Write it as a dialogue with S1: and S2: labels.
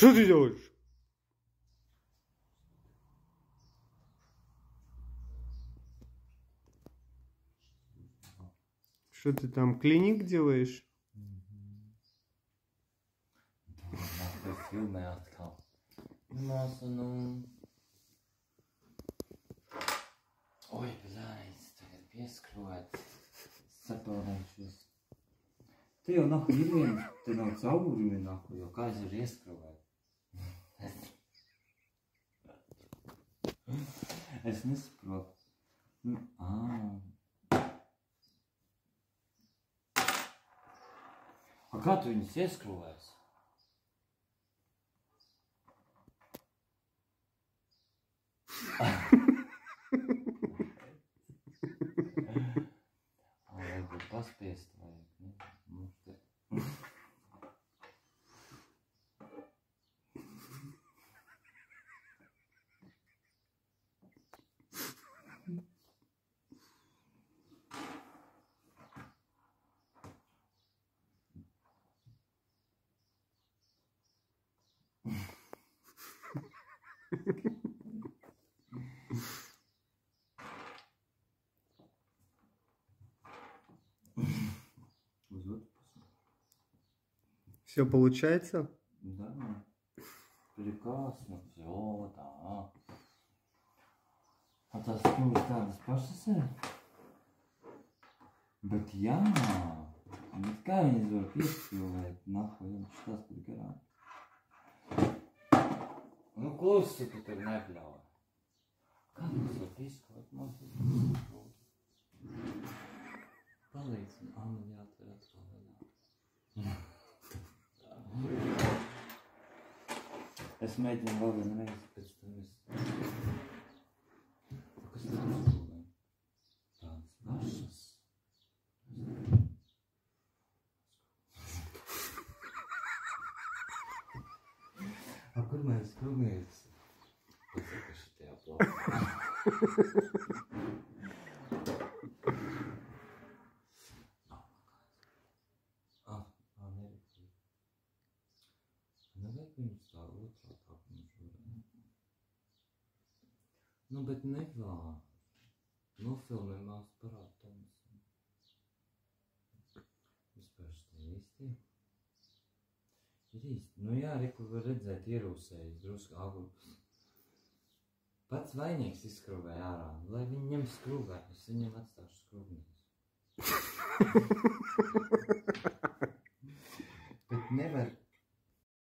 S1: Что ты делаешь? Что ты там, клиник делаешь?
S2: Nākamais filmē atkal. Māsa, nu... Oi, blēņas, tagad pieskrot. Sapildējušies. Te jau nahu ir viens, te nav caurumi nahu, jo kā es varu ieskrot? Es nesaprotu. A kā tu viņus ieskrūvēsi? Varbūt paspiest vajag, ne? Mums te...
S1: Все получается?
S2: Да, прекрасно, все, да. А tas kļūst tādas pašas ir? Bet jā, bet kā viņas var pieskļūvēt? Nahu, jums tas pat garāk. Nu, klusi tu tur nebļauj. Kā tas var pieskļūt? Man palīdz, man jāatver atkal vaļā. Es mēģinu vēl vienreiz, pēc tam es... Kas tas uzgulē? Tādas pašas. A kur man skrūmītas? Pasaka šitajā plakā. Nevajag viņus tā otrā tā mums varētu. Nu, bet nevār. Nofilmē māsu parādu Tomasam. Vispār šitie īsti. Ir īsti. Nu jā, reku var redzēt ierūsējis drusku agurkus. Pats vainīgs izskrūvēja ārā. Lai viņi ņem skrūvē, es viņam atstāšu skrūvnīs. Bet nevar...